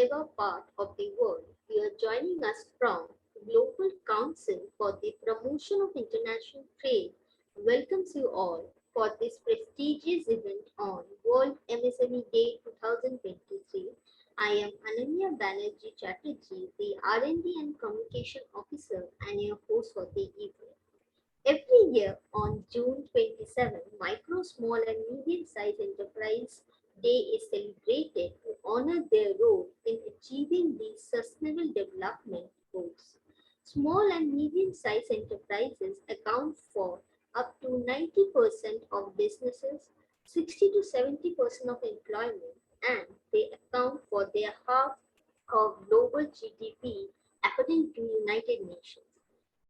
whichever part of the world you are joining us from, Global Council for the Promotion of International Trade welcomes you all for this prestigious event on World MSME Day 2023. I am Ananya Banerjee Chatterjee, the R&D and Communication Officer and your host for the evening. Every year on June 27, Micro, Small and Medium-Sized Enterprise Day is celebrated to honor their role in achieving these sustainable development goals. Small and medium-sized enterprises account for up to 90% of businesses, 60 to 70% of employment, and they account for their half of global GDP according to United Nations.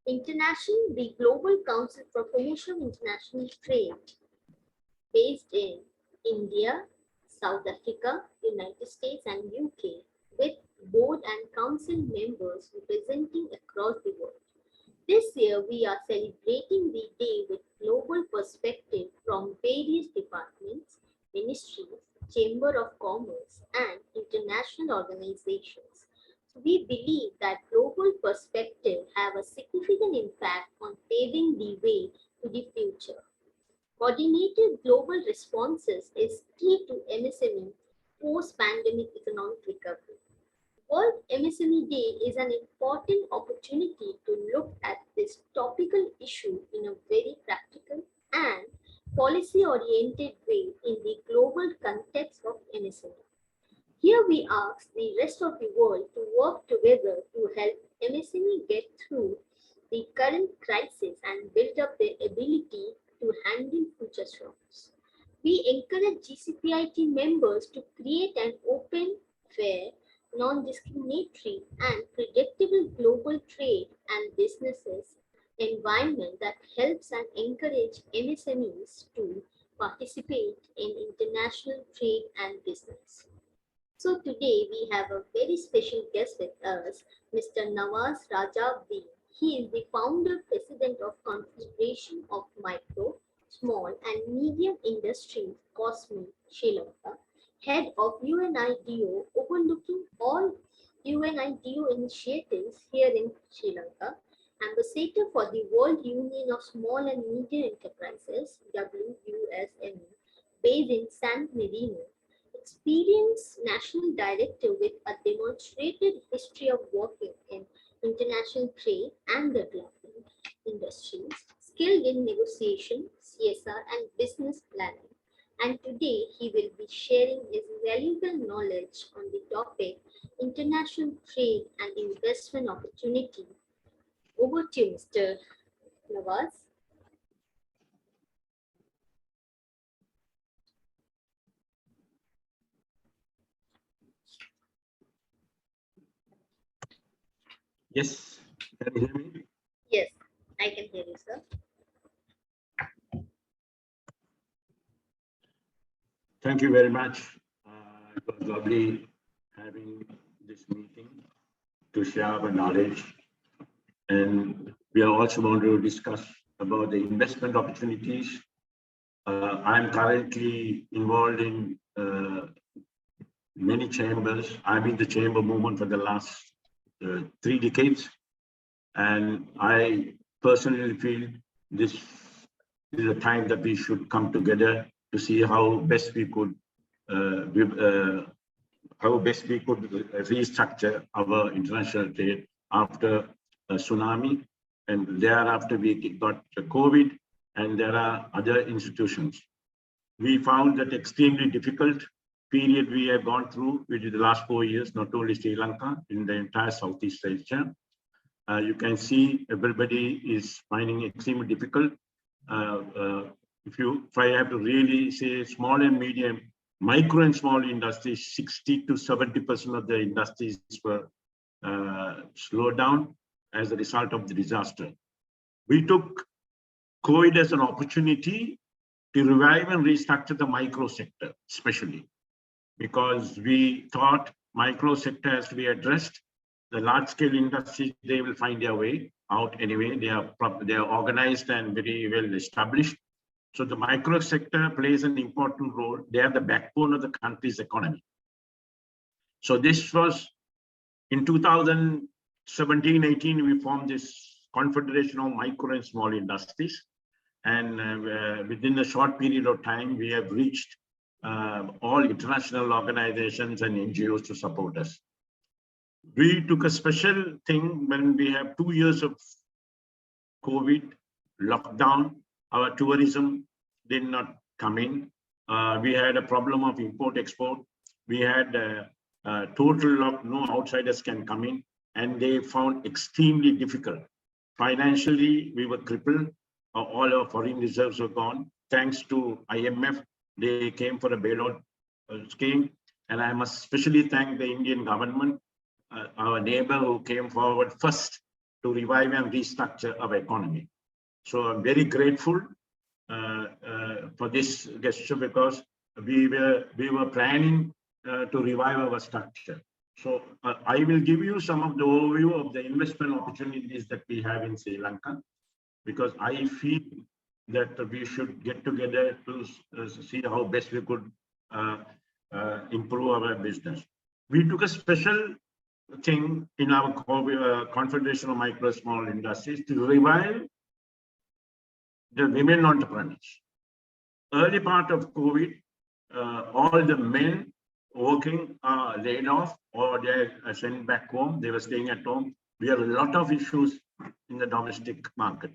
International, the Global Council for Promotion of International Trade, based in India, South Africa, United States, and UK, with board and council members representing across the world. This year, we are celebrating the day with global perspective from various departments, ministries, Chamber of Commerce, and international organizations. So we believe that global perspective have a significant impact on paving the way to the future. Coordinated global responses is key to MSME post-pandemic economic recovery. World MSME Day is an important opportunity to look at this topical issue in a very practical and policy-oriented way in the global context of MSME. Here we ask the rest of the world to work together to help MSME get through the current crisis and build up their ability to handle future shocks. We encourage GCPIT members to create an open, fair, non-discriminatory and predictable global trade and businesses environment that helps and encourage MSMEs to participate in international trade and business. So today we have a very special guest with us, Mr. Nawaz Rajabdeen. He is the founder president of Confederation of Micro, Small and Medium Industries, COSME, Sri Lanka, head of UNIDO, overlooking all UNIDO initiatives here in Sri Lanka, ambassador for the World Union of Small and Medium Enterprises, WUSME, based in San Marino, experienced national director with a demonstrated history of working in international trade and development industries, skilled in negotiation, CSR, and business planning. And today he will be sharing his valuable knowledge on the topic international trade and investment opportunity. Over to you, Mr. Nawaz. Yes, can you hear me? Yes, I can hear you, sir. Thank you very much. It was lovely having this meeting to share our knowledge. And we are also going to discuss about the investment opportunities. I'm currently involved in many chambers. I'm in the chamber movement for the last 3 decades. And I personally feel this is a time that we should come together to see how best we could restructure our international trade after a tsunami, and thereafter we got COVID, and there are other institutions. We found that extremely difficult period we have gone through, which is the last 4 years, not only Sri Lanka, in the entire Southeast Asia. You can see everybody is finding it extremely difficult. If I have to really say small and medium, micro and small industries, 60 to 70% of the industries were slowed down as a result of the disaster. We took COVID as an opportunity to revive and restructure the micro sector, especially because we thought micro sector has to be addressed. The large scale industries, they will find their way out anyway. They are organized and very well established. So the micro sector plays an important role. They are the backbone of the country's economy. So this was in 2017-18, we formed this Confederation of Micro and Small Industries. And within a short period of time, we have reached all international organizations and NGOs to support us. We took a special thing when we have 2 years of COVID lockdown. Our tourism did not come in. We had a problem of import-export. We had total of no outsiders can come in, and they found extremely difficult. Financially, we were crippled. All our foreign reserves were gone. Thanks to IMF, they came for a bailout scheme. And I must especially thank the Indian government, our neighbor who came forward first to revive and restructure our economy. So I'm very grateful for this gesture, because we were planning to revive our structure. So I will give you some of the overview of the investment opportunities that we have in Sri Lanka, because I feel that we should get together to see how best we could improve our business. We took a special thing in our Confederation of Micro and Small Industries to revive the women entrepreneurs. Early part of COVID, all the men working are laid off or they're sent back home. They were staying at home. We have a lot of issues in the domestic market.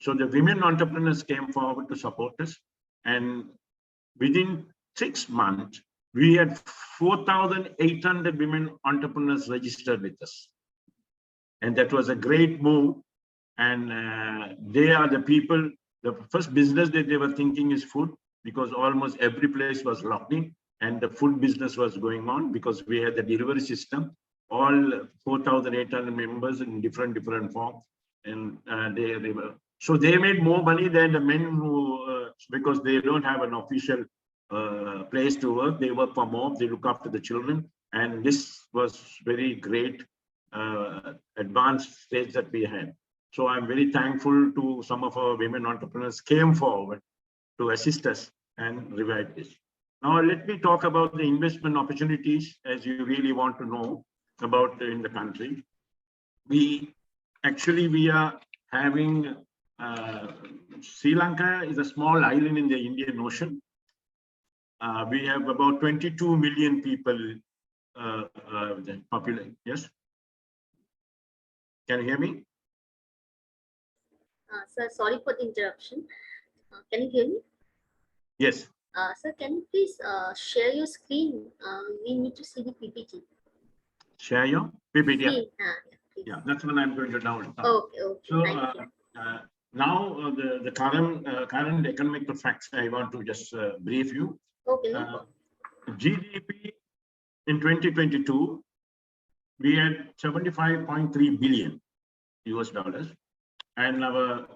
So the women entrepreneurs came forward to support us. And within 6 months, we had 4,800 women entrepreneurs registered with us. And that was a great move. And they are the people, the first business that they were thinking is food, because almost every place was locked in and the food business was going on because we had the delivery system, all 4,800 members in different forms. And so they made more money than the men who, because they don't have an official place to work. They work from home, they look after the children. And this was very great advanced stage that we had. So I'm very thankful to some of our women entrepreneurs came forward to assist us and revive this. Now let me talk about the investment opportunities, as you really want to know about in the country. We are having Sri Lanka is a small island in the Indian Ocean. We have about 22 million people population. Yes. Can you hear me? Sir, sorry for the interruption. Can you hear me? Yes. Sir, can you please share your screen? We need to see the PPT. Share your PPT. Screen. Yeah, that's what I'm going to download. Okay. So now the current economic facts I want to just brief you. Okay. No GDP in 2022, we had 75.3 billion US dollars, and our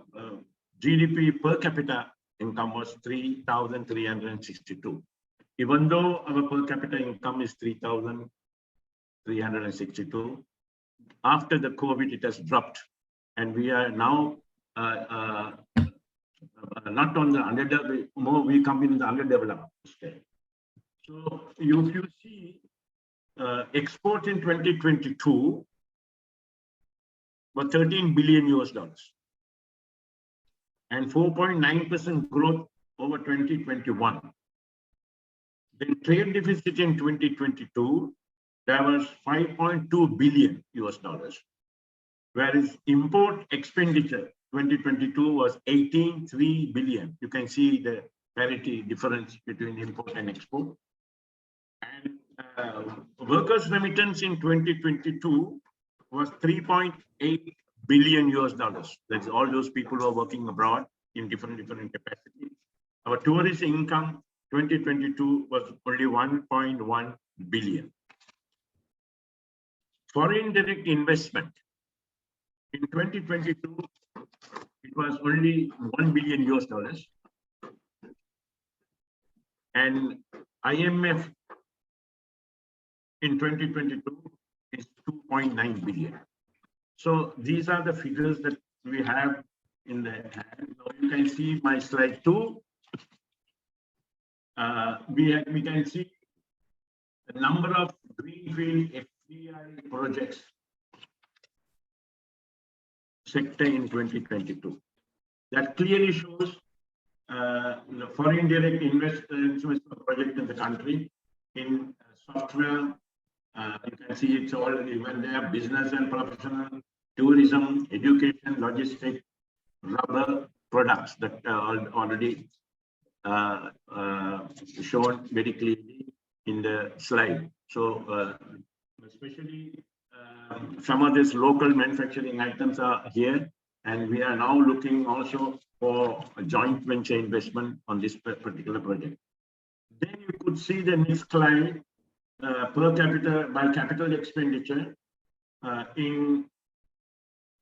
GDP per capita income was 3,362. Even though our per capita income is 3,362, after the COVID it has dropped, and we are now not on the underdeveloped, more we come in the underdeveloped state. So if you see export in 2022 were 13 billion US dollars and 4.9% growth over 2021. Then trade deficit in 2022, there was 5.2 billion US dollars, whereas import expenditure 2022 was 18.3 billion. You can see the parity difference between import and export. And workers' remittance in 2022 was 3.8 billion US dollars. That's all those people who are working abroad in different capacities. Our tourist income 2022 was only 1.1 billion. Foreign direct investment in 2022, it was only 1 billion US dollars. And IMF in 2022 is 2.9 billion. So these are the figures that we have in the hand. Now you can see my slide 2. We can see the number of greenfield FDI projects sector in 2022. That clearly shows the foreign direct investment project in the country in software. You can see it's all even there: business and professional, tourism, education, logistics, rubber products that are already shown very clearly in the slide. So especially some of these local manufacturing items are here, and we are now looking also for a joint venture investment on this particular project. Then you could see the next slide, per capita by capital expenditure in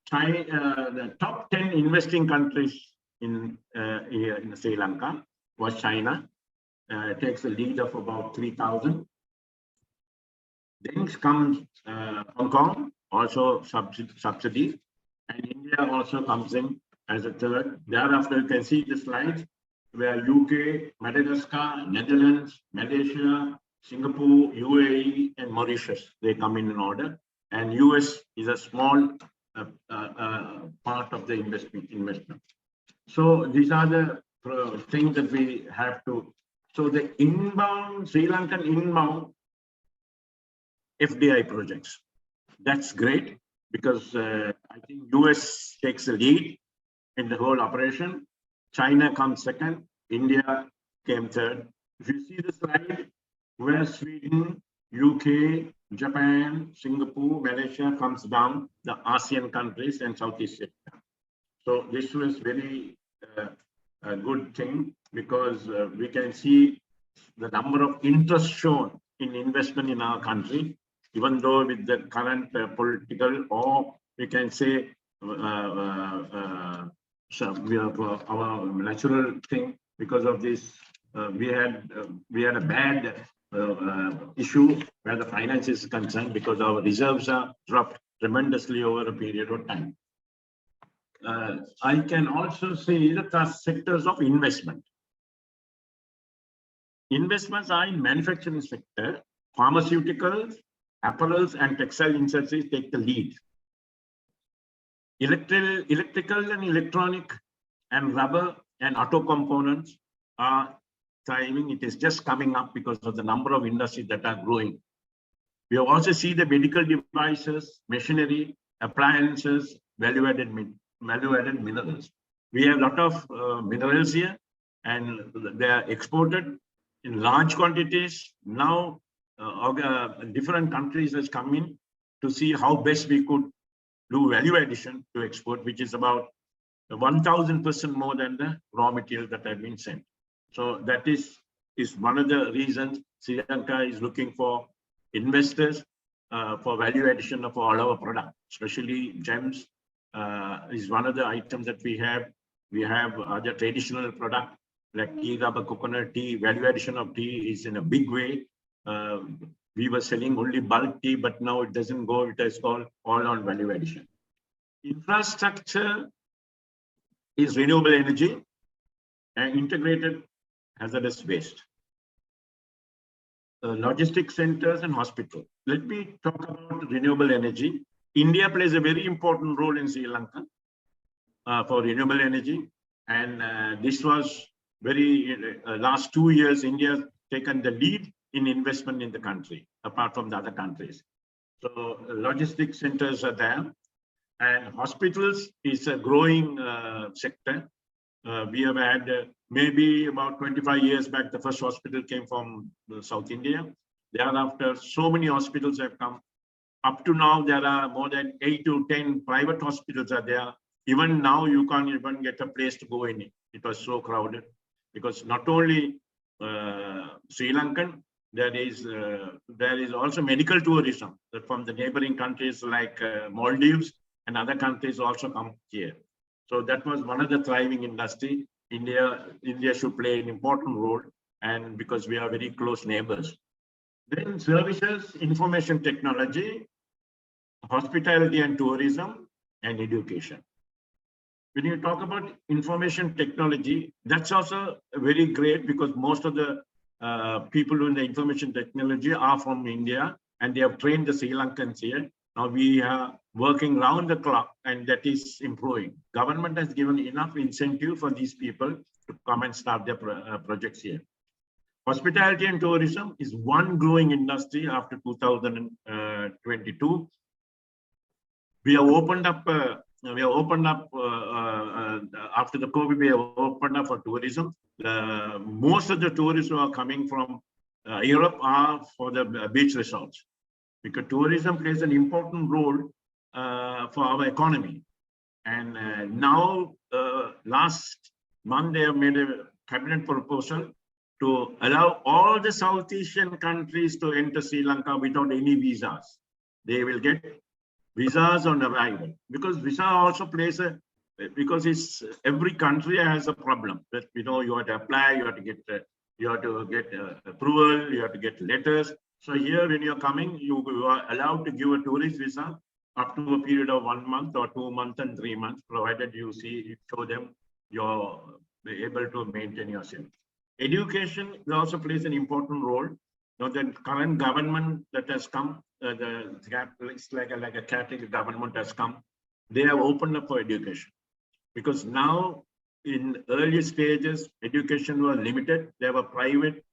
China. The top 10 investing countries in Sri Lanka was China. It takes a lead of about 3,000. Then comes Hong Kong, also subsidy, and India also comes in as a third. Thereafter, you can see the slides where UK, Madagascar, Netherlands, Malaysia, Singapore, UAE, and Mauritius, they come in order. And US is a small part of the investment. So these are the things that we have to. So the inbound, Sri Lankan inbound FDI projects, that's great because I think US takes the lead in the whole operation. China comes second, India came third. If you see the slide where Sweden, UK, Japan, Singapore, Malaysia comes down, the ASEAN countries and Southeast Asia. So this was very a good thing because we can see the number of interest shown in investment in our country, even though with the current political, or we can say so we have our natural thing because of this. We had a bad issue where the finance is concerned because our reserves are dropped tremendously over a period of time. I can also see that there are sectors of investment. Investments are in manufacturing sector, pharmaceuticals, apparels, and textile industries take the lead. Electrical and electronic and rubber and auto components are thriving. It is just coming up because of the number of industries that are growing. We also see the medical devices, machinery, appliances, value-added minerals. We have a lot of minerals here, and they are exported in large quantities. Now, different countries has come in to see how best we could do value addition to export, which is about 1,000% more than the raw material that have been sent. So that is one of the reasons Sri Lanka is looking for investors for value addition of all our products, especially gems is one of the items that we have. We have other traditional product like tea, rubber, coconut tea. Value addition of tea is in a big way. We were selling only bulk tea, but now it doesn't go. It is called all on value addition. Infrastructure is renewable energy and integrated hazardous waste. Logistics centers and hospitals. Let me talk about renewable energy. India plays a very important role in Sri Lanka for renewable energy. And this was very, last 2 years, India has taken the lead in investment in the country, apart from the other countries. So logistics centers are there. And hospitals is a growing sector. We have had maybe about 25 years back, the first hospital came from South India. Thereafter, so many hospitals have come. Up to now, there are more than 8 to 10 private hospitals are there. Even now, you can't even get a place to go in it. It was so crowded because not only Sri Lankan, there is also medical tourism from the neighboring countries like Maldives and other countries also come here. So that was one of the thriving industry. India should play an important role, and because we are very close neighbors. Then services, information technology, hospitality and tourism, and education. When you talk about information technology, that's also very great because most of the people in the information technology are from India. and they have trained the Sri Lankans here. Now we are working round the clock, and that is improving. Government has given enough incentive for these people to come and start their projects here. Hospitality and tourism is one growing industry after 2022. We have opened up. After the COVID. We have opened up for tourism. Most of the tourists who are coming from Europe are for the beach resorts, because tourism plays an important role for our economy. And now, last month, they have made a cabinet proposal to allow all the South Asian countries to enter Sri Lanka without any visas. They will get visas on arrival, because visa also plays a, because it's every country has a problem that you have to apply, you have to get approval, you have to get letters. So here, when you're coming, you are allowed to give a tourist visa up to a period of 1 month or 2 months and 3 months, provided you show them you're able to maintain yourself. Education also plays an important role. Now, the current government that has come, it's like a Catholic government has come, they have opened up for education. Because now, in early stages, education was limited. There were private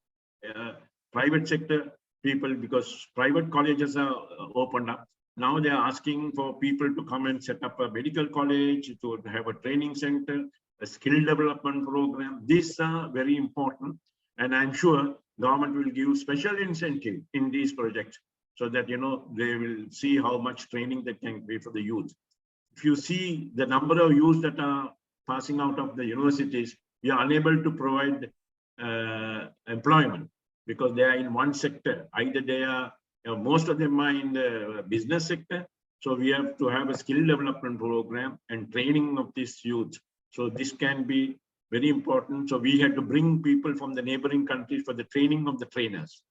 sector people, because private colleges are opened up. Now they are asking for people to come and set up a medical college, to have a training center, a skill development program. These are very important. And I'm sure government will give special incentive in these projects, so that, they will see how much training they can pay for the youth. If you see the number of youth that are passing out of the universities, we are unable to provide employment, because they are in one sector. Either they are, most of them are in the business sector. So we have to have a skill development program and training of these youth. So this can be very important. So we had to bring people from the neighboring countries for the training of the trainers.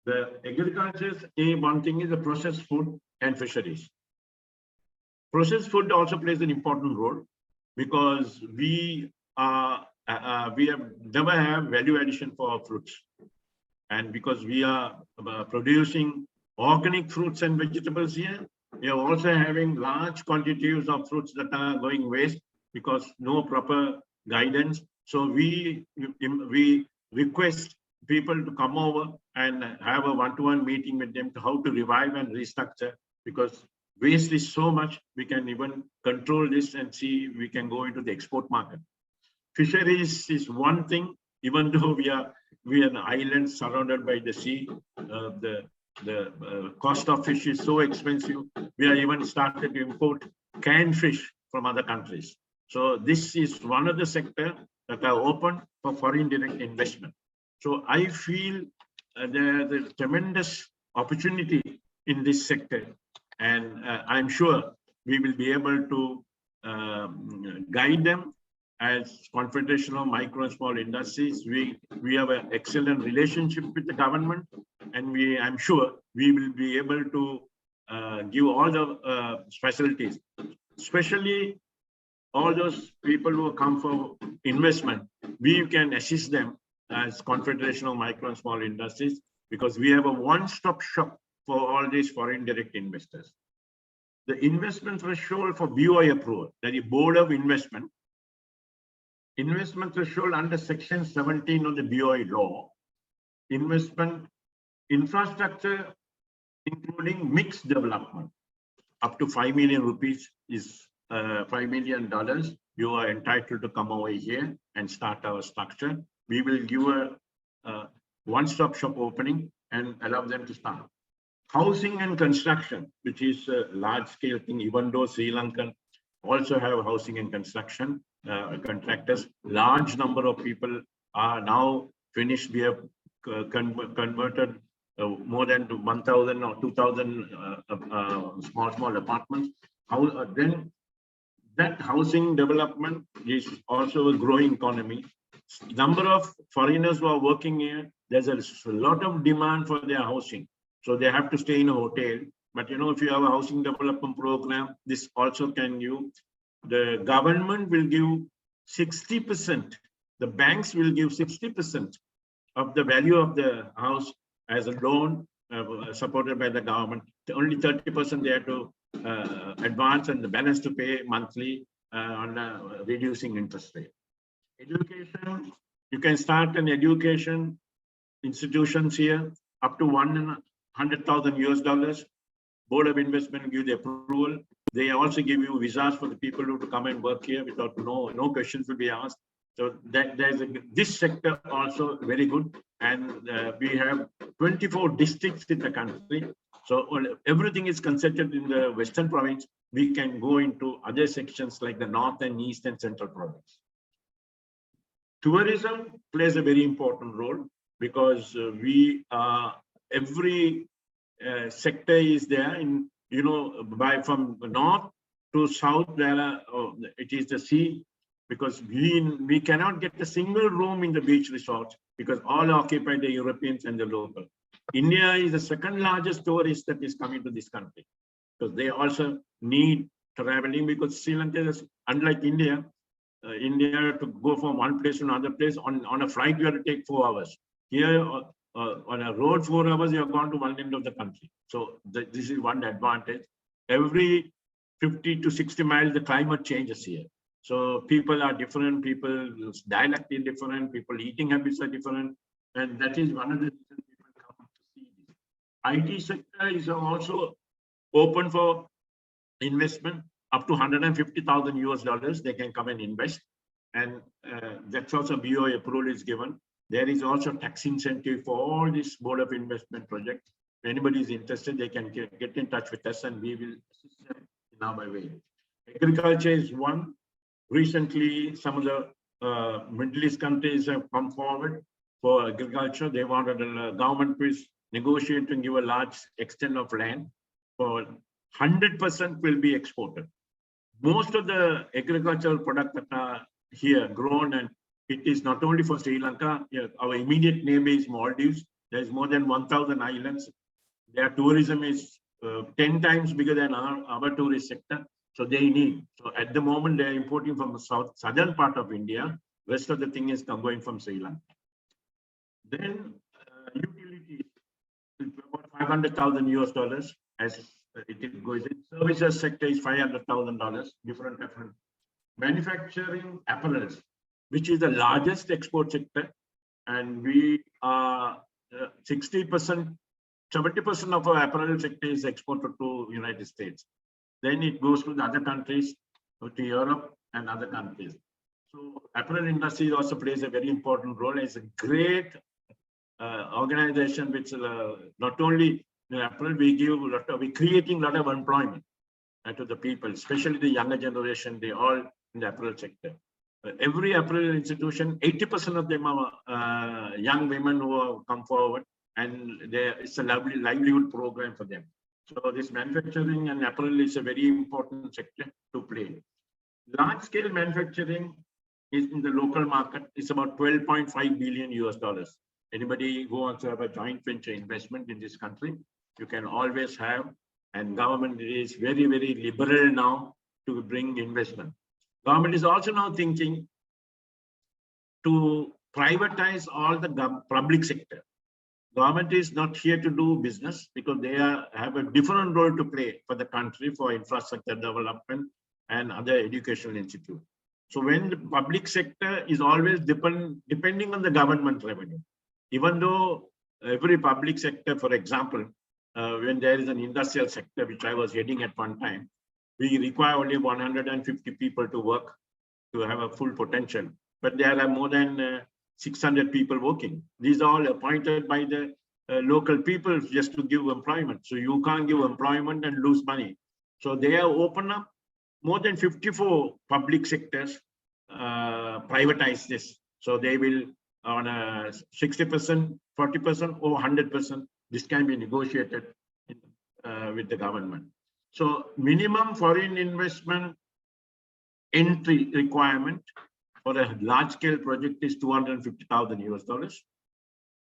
The agriculture, one thing is the processed food and fisheries. Processed food also plays an important role, because we have never have value addition for our fruits. And because we are producing organic fruits and vegetables here, we are also having large quantities of fruits that are going waste because no proper guidance. So we request people to come over and have a one-to-one meeting with them to how to revive and restructure, because waste is so much. We can even control this and see we can go into the export market. Fisheries is one thing. Even though we are an island surrounded by the sea, the cost of fish is so expensive. We are even started to import canned fish from other countries. So this is one of the sectors that are open for foreign direct investment. So I feel there's a tremendous opportunity in this sector, and I'm sure we will be able to guide them. As Confederation of Micro and Small Industries, we have an excellent relationship with the government, and I'm sure we will be able to give all the facilities, especially all those people who come for investment. We can assist them as Confederation of Micro and Small Industries, because we have a one-stop shop for all these foreign direct investors. The investment threshold for BOI approval, that is Board of Investment threshold under Section 17 of the BOI law, investment infrastructure, including mixed development, up to 5 million rupees is $5 million. You are entitled to come over here and start our structure. We will give a one-stop shop opening and allow them to start. Housing and construction, which is a large-scale thing, even though Sri Lankan also have housing and construction contractors. Large number of people are now finished. We have converted more than 1,000 or 2,000 small apartments. Then that housing development is also a growing economy. Number of foreigners who are working here, there's a lot of demand for their housing. So they have to stay in a hotel. But if you have a housing development program, this also can the government will give 60%, the banks will give 60% of the value of the house as a loan supported by the government. Only 30% they have to advance and the balance to pay monthly on reducing interest rate. Education, you can start an education institutions here up to $100,000 US. Board of Investment give the approval. They also give you visas for the people who to come and work here without no questions will be asked. So that this sector also very good, and we have 24 districts in the country. So everything is concentrated in the Western province. We can go into other sections like the North and East and Central province. Tourism plays a very important role because every sector is there in, from north to south, it is the sea, because we cannot get a single room in the beach resorts because all are occupied the Europeans and the local. India is the second largest tourist that is coming to this country, because they also need traveling, because Sri Lanka is unlike India. India, to go from one place to another place on a flight, you have to take 4 hours. Here on a road, 4 hours, you have gone to one end of the country. So this is one advantage. Every 50 to 60 miles, the climate changes here. So people are different, people's dialect is different, people eating habits are different. And that is one of the reasons people come to see this. IT sector is also open for investment. Up to $150,000 they can come and invest. And that's also BOI approval is given. There is also tax incentive for all this Board of Investment projects. If anybody is interested, they can get in touch with us and we will assist them in our way. Agriculture is one. Recently, some of the Middle East countries have come forward for agriculture. They wanted the government to negotiate and give a large extent of land for 100% will be exported. Most of the agricultural products that are here grown, and it is not only for Sri Lanka. Our immediate neighbor is Maldives. There is more than 1,000 islands. Their tourism is 10 times bigger than our tourist sector. So they need. So at the moment, they are importing from the southern part of India. Rest of the thing is going from Sri Lanka. Then utilities, about $500,000 as it goes in. Services sector is $500,000, different. Manufacturing apparels, which is the largest export sector, and we are 60%, 70% of our apparel sector is exported to United States. Then it goes to the other countries, to Europe and other countries. So apparel industry also plays a very important role. It's a great organization which not only apparel, we're creating a lot of employment to the people, especially the younger generation. They all in the apparel sector. Every apparel institution, 80% of them are young women who have come forward, and it's a lovely livelihood program for them. So this manufacturing and apparel is a very important sector to play. Large scale manufacturing is in the local market. It's about $12.5 billion. Anybody who wants to have a joint venture investment in this country, you can always have, and government is very, very liberal now to bring investment. Government is also now thinking to privatize all the public sector. Government is not here to do business because they have a different role to play for the country for infrastructure development and other educational institutes. So when the public sector is always depending on the government revenue, even though every public sector, for example, when there is an industrial sector, which I was heading at one time, we require only 150 people to work to have a full potential. But there are more than 600 people working. These are all appointed by the local people just to give employment. So you can't give employment and lose money. So they have opened up more than 54 public sectors, privatize this. So they will on a 60%, 40%, or 100%. This can be negotiated with the government. So minimum foreign investment entry requirement for a large scale project is $250,000.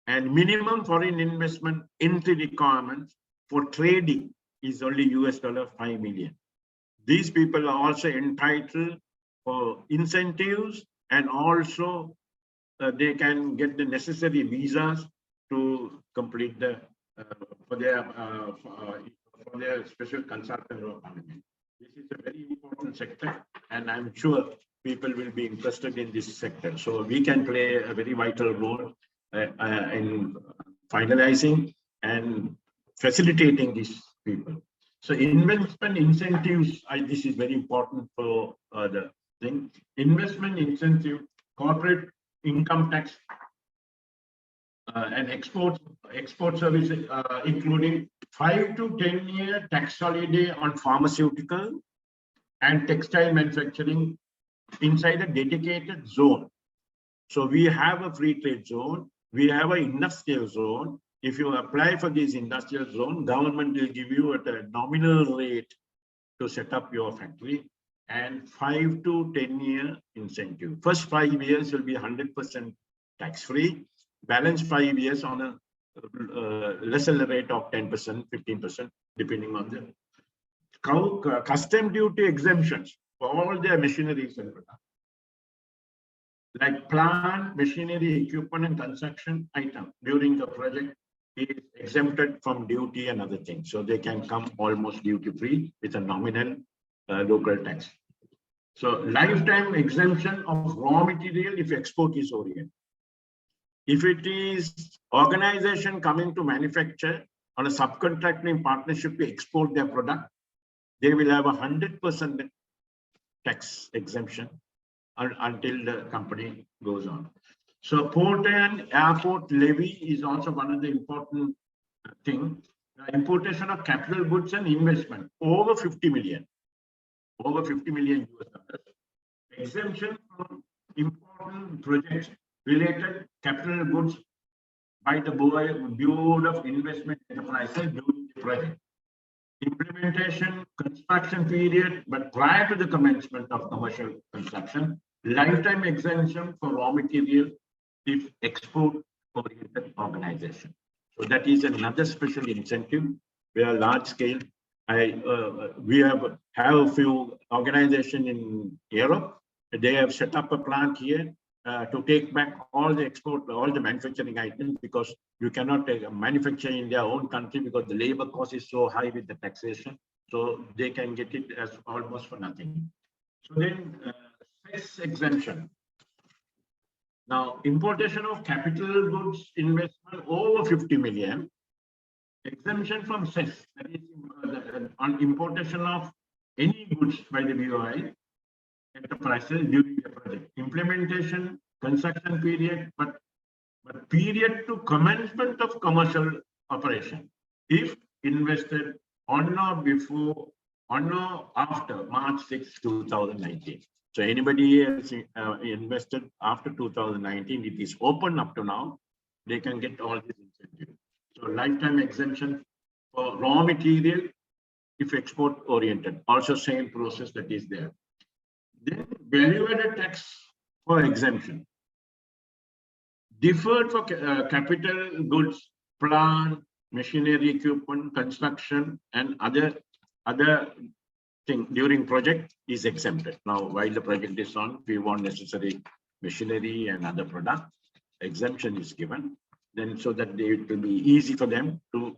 And minimum foreign investment entry requirement for trading is only $5 million. These people are also entitled for incentives, and also they can get the necessary visas to complete the for their special consultant or coming. This is a very important sector, and I'm sure people will be interested in this sector. So we can play a very vital role in finalizing and facilitating these people. So investment incentives, this is very important for the thing. Investment incentive, corporate income tax, and export services, including 5 to 10-year tax holiday on pharmaceutical and textile manufacturing inside a dedicated zone. So we have a free trade zone, we have an industrial zone. If you apply for this industrial zone, government will give you at a nominal rate to set up your factory, and 5 to 10-year incentive. First 5 years will be 100% tax-free. Balance 5 years on a lesser rate of 10%, 15%, depending on the custom duty exemptions for all their machineries and products. Like plant, machinery, equipment, and construction item during the project is exempted from duty and other things. So they can come almost duty-free with a nominal local tax. So lifetime exemption of raw material if export is oriented. If it is organization coming to manufacture on a subcontracting partnership to export their product, they will have 100% tax exemption until the company goes on. So port and airport levy is also one of the important things. Importation of capital goods and investment over 50 million US dollars. Exemption from important projects related capital goods by the Bureau of Investment Enterprises during the project. Implementation, construction period, but prior to the commencement of commercial construction, lifetime exemption for raw material if export-oriented organization. So that is another special incentive. We are large scale. We have a few organizations in Europe. They have set up a plant here to take back all the export, all the manufacturing items, because you cannot manufacture in their own country because the labor cost is so high with the taxation. So they can get it as almost for nothing. So then cess exemption. Now, importation of capital goods investment over 50 million, exemption from cess, that is on importation of any goods by the BOI enterprises during the project. Implementation, construction period, but period to commencement of commercial operation, if invested on or before, on or after March 6, 2019. So anybody has invested after 2019, it is open up to now, they can get all these incentives. So lifetime exemption for raw material if export oriented, also same process that is there. Then value-added tax for exemption. Deferred for capital goods, plant, machinery, equipment, construction, and other thing during project is exempted. Now, while the project is on, we want necessary machinery and other products, exemption is given. Then so that it will be easy for them to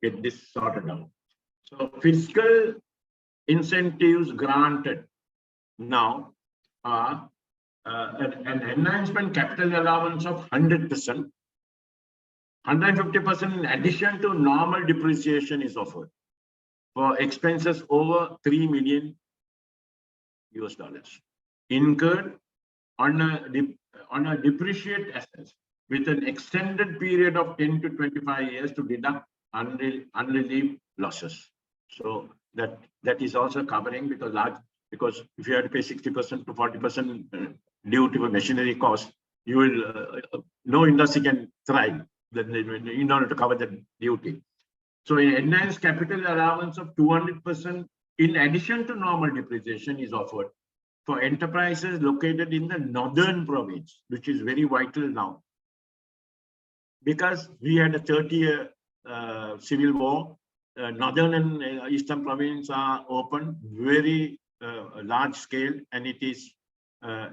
get this sorted out. So fiscal incentives granted now are an enhancement capital allowance of 100%, 150% in addition to normal depreciation is offered for expenses over 3 million US dollars incurred on a depreciate assets with an extended period of 10 to 25 years to deduct unrelieved losses. So that is also covering, because if you have to pay 60% to 40% due to machinery cost, you will no industry can thrive in order to cover the duty. So an enhanced capital allowance of 200% in addition to normal depreciation is offered for enterprises located in the northern province, which is very vital now. Because we had a 30-year civil war, northern and eastern province are open, very large scale, and it is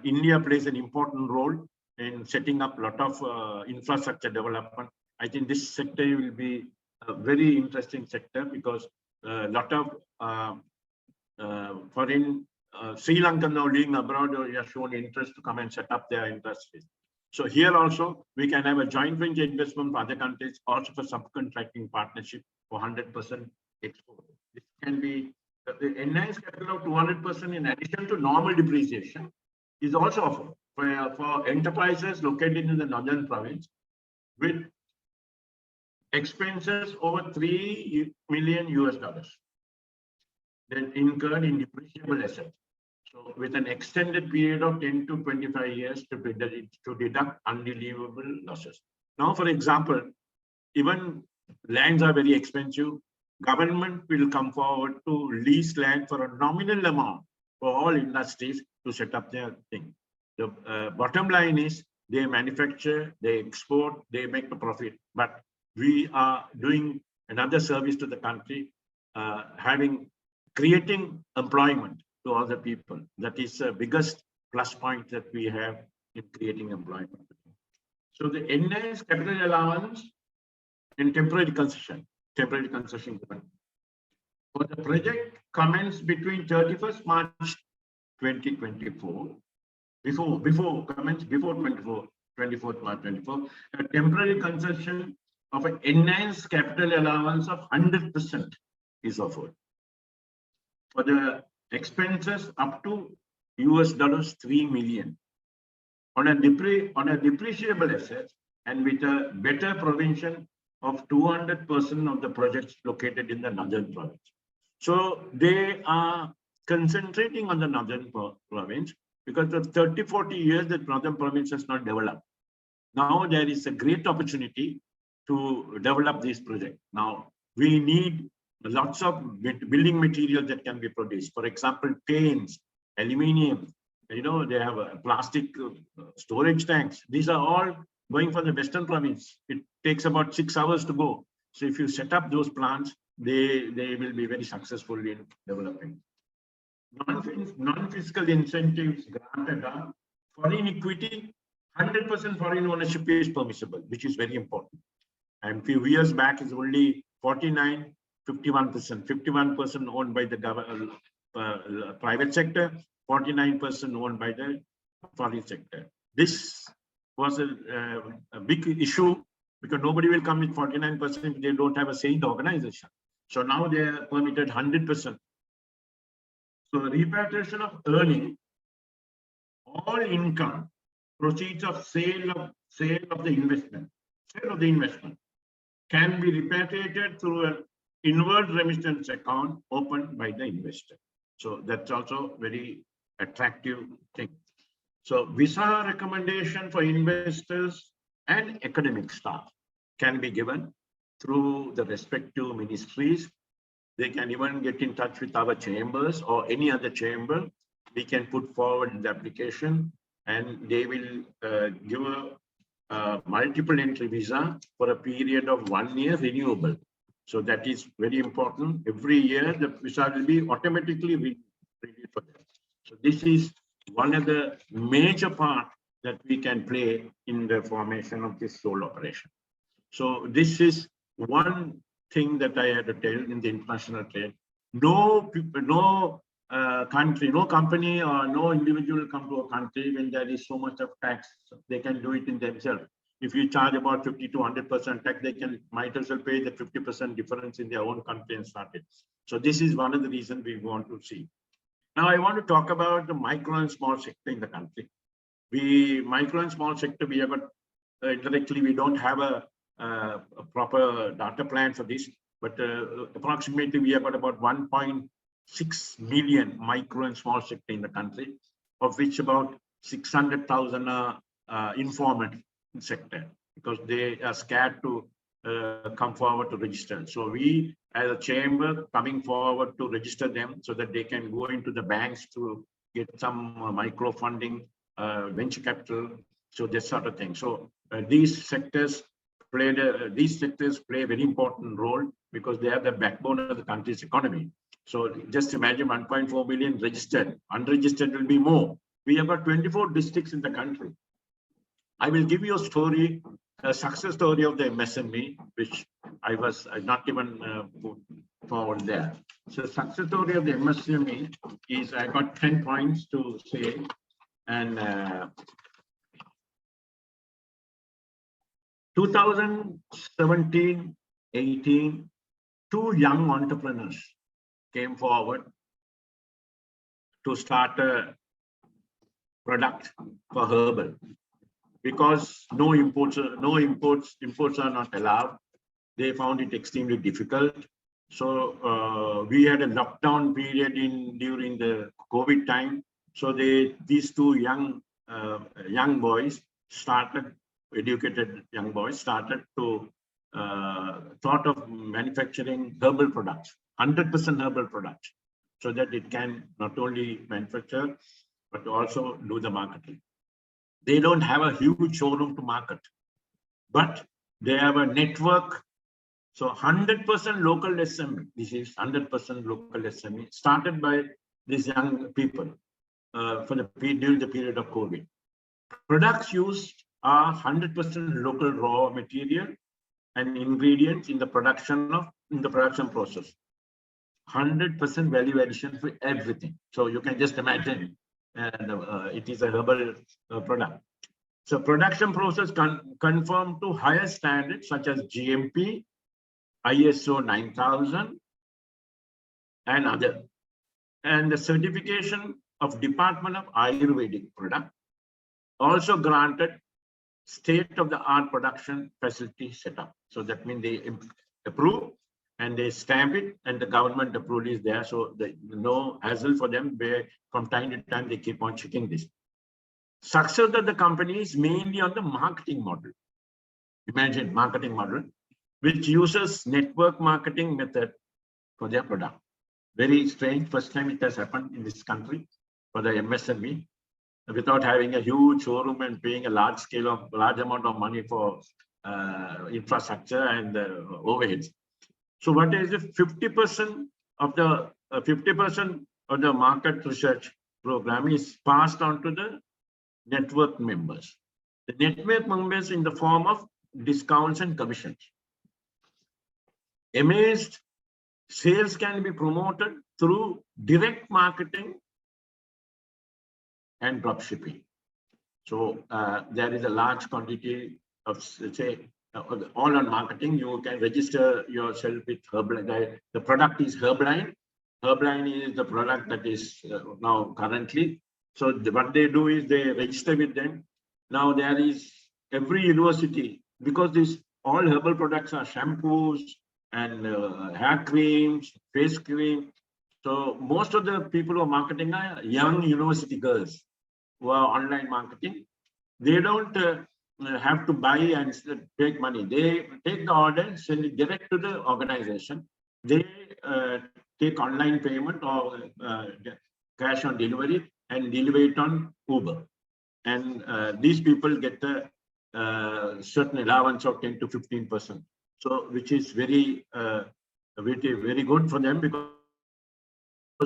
India plays an important role in setting up a lot of infrastructure development. I think this sector will be a very interesting sector because a lot of foreign Sri Lanka now living abroad have shown interest to come and set up their industries. So here also we can have a joint venture investment for other countries, also for subcontracting partnership for 100% export. This can be the enhanced capital of 200% in addition to normal depreciation is also offered for enterprises located in the northern province with expenses over 3 million US dollars then incurred in depreciable assets. So with an extended period of 10 to 25 years to deduct unrelievable losses. Now, for example, even lands are very expensive. Government will come forward to lease land for a nominal amount for all industries to set up their thing. The bottom line is they manufacture, they export, they make a profit. But we are doing another service to the country, creating employment to other people. That is the biggest plus point that we have in creating employment. So the enhanced capital allowance and temporary concession given. For the project commenced between 31st March 2024, before 24th March 24, a temporary concession of an enhanced capital allowance of 100% is offered. For the expenses up to US dollars 3 million on a depreciable assets and with a better provision of 200% of the projects located in the northern province. So they are concentrating on the northern province because of 30-40 years that northern province has not developed. Now there is a great opportunity to develop this project. Now we need lots of building material that can be produced. For example, paints, aluminium, they have plastic storage tanks. These are all going for the western province. It takes about 6 hours to go. So if you set up those plants, they will be very successful in developing. Non-fiscal incentives granted are foreign equity, 100% foreign ownership is permissible, which is very important. And a few years back is only 51%. 51% owned by the private sector, 49% owned by the foreign sector. This was a big issue because nobody will come with 49% if they don't have a say in the organization. So now they are permitted 100%. So repatriation of earning, all income, proceeds of sale of the investment can be repatriated through an inward remittance account opened by the investor. So that's also very attractive thing. So visa recommendation for investors and academic staff can be given through the respective ministries. They can even get in touch with our chambers or any other chamber. We can put forward the application and they will give a multiple entry visa for a period of 1 year renewable. So that is very important. Every year the visa will be automatically renewed for them. So this is one of the major part that we can play in the formation of this sole operation. So this is one thing that I had to tell in the international trade. No country, no company or no individual come to a country when there is so much of tax. They can do it in themselves. If you charge about 50 to 100% tax, they might as well pay the 50% difference in their own country and start it. So this is one of the reasons we want to see. Now I want to talk about the micro and small sector in the country. Micro and small sector, we have indirectly, we don't have a proper data plan for this, but approximately we have got about 1.6 million micro and small sector in the country, of which about 600,000 are informal sector because they are scared to come forward to register. So we as a chamber coming forward to register them so that they can go into the banks to get some micro funding, venture capital, so that sort of thing. So these sectors play a very important role because they are the backbone of the country's economy. So just imagine 1.4 million registered, unregistered will be more. We have got 24 districts in the country. I will give you a story a success story of the MSME, which I was not even put forward there. So success story of the MSME is I got 10 points to say, and 2017-18, two young entrepreneurs came forward to start a product for herbal because imports are not allowed. They found it extremely difficult. So we had a lockdown period during the COVID time. So these two young boys started, educated young boys started to thought of manufacturing herbal products, 100% herbal products, so that it can not only manufacture but also do the marketing. They don't have a huge showroom to market, but they have a network. So 100% local SME. This is 100% local SME started by these young people during the period of COVID. Products used are 100% local raw material and ingredients in the production process. 100% value addition for everything. So you can just imagine, it is a herbal product. So production process conform to higher standards such as GMP, ISO 9000, and other. And the certification of Department of Ayurvedic product also granted state-of-the-art production facility setup. So that means they approve and they stamp it, and the government approval is there. So no hassle for them. From time to time they keep on checking this. Success of the company is mainly on the marketing model. Imagine marketing model, which uses network marketing method for their product. Very strange. First time it has happened in this country for the MSME, without having a huge showroom and paying a large amount of money for infrastructure and overheads. So what is it? 50% of the market research program is passed on to the network members. The network members in the form of discounts and commissions. Amazed, sales can be promoted through direct marketing and drop shipping. So there is a large quantity of, say, all on marketing. You can register yourself with Herbline. The product is Herbline. Herbline is the product that is now currently. So what they do is they register with them. Now there is every university, because these all herbal products are shampoos and hair creams, face cream. So most of the people who are marketing are young university girls who are online marketing. They don't have to buy and take money. They take the order, send it direct to the organization. They take online payment or cash on delivery and deliver it on Uber. And these people get a certain allowance of 10 to 15%. So which is very good for them, because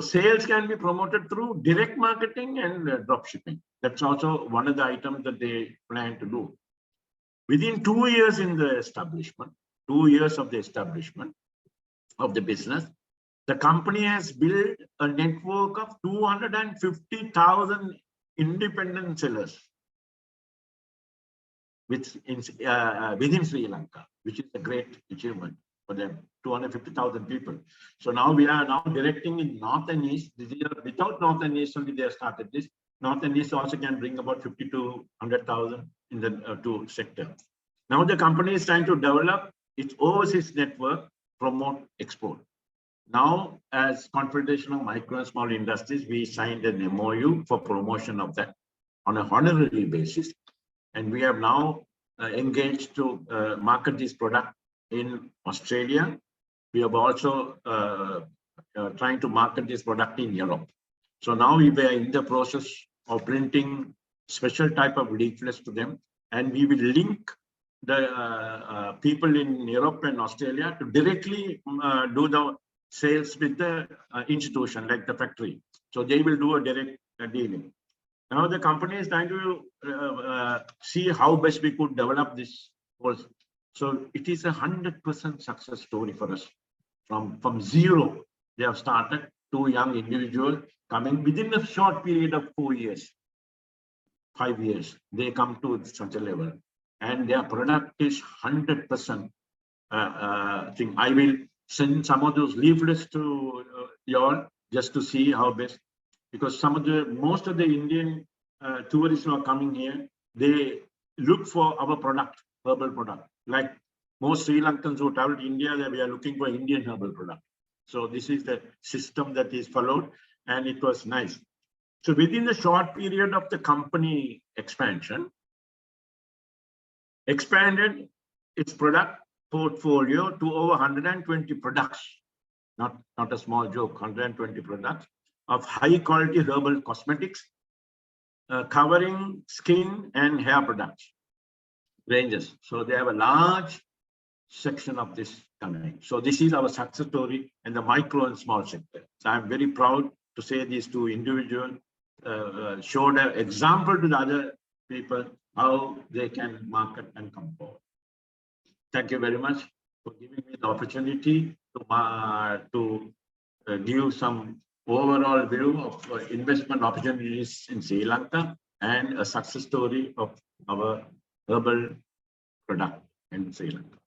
sales can be promoted through direct marketing and drop shipping. That's also one of the items that they plan to do. Within 2 years in the establishment, 2 years of the establishment of the business, the company has built a network of 250,000 independent sellers within Sri Lanka, which is a great achievement for them. 250,000 people. So now we are now directing in North and East. This year, without North and East only they have started this. North and East also can bring about 50 to 100,000 in the two sector. Now the company is trying to develop its overseas network, promote export. Now, as Confederation of Micro and Small Industries, we signed an MOU for promotion of that on a honorary basis. And we have now engaged to market this product in Australia. We have also trying to market this product in Europe. So now we are in the process of printing special type of leaflets to them, and we will link the people in Europe and Australia to directly do the sales with the institution, like the factory. So they will do a direct dealing. Now the company is trying to see how best we could develop this So it is 100% success story for us. From zero, they have started, two young individuals coming within a short period of 4 years, 5 years, they come to such a level, and their product is 100% thing. I will send some of those leaflets to you all just to see how best, because most of the Indian tourists who are coming here, they look for our product, herbal product. Like most Sri Lankans who travel to India, we are looking for Indian herbal product. So this is the system that is followed, and it was nice. So within the short period of the company expansion, expanded its product portfolio to over 120 products, not a small joke, 120 products of high quality herbal cosmetics, covering skin and hair products ranges. So they have a large section of this coming. So this is our success story in the micro and small sector. So I'm very proud to say these two individuals showed an example to the other people how they can market and come forward. Thank you very much for giving me the opportunity to give some overall view of investment opportunities in Sri Lanka and a success story of our herbal product in Sri Lanka.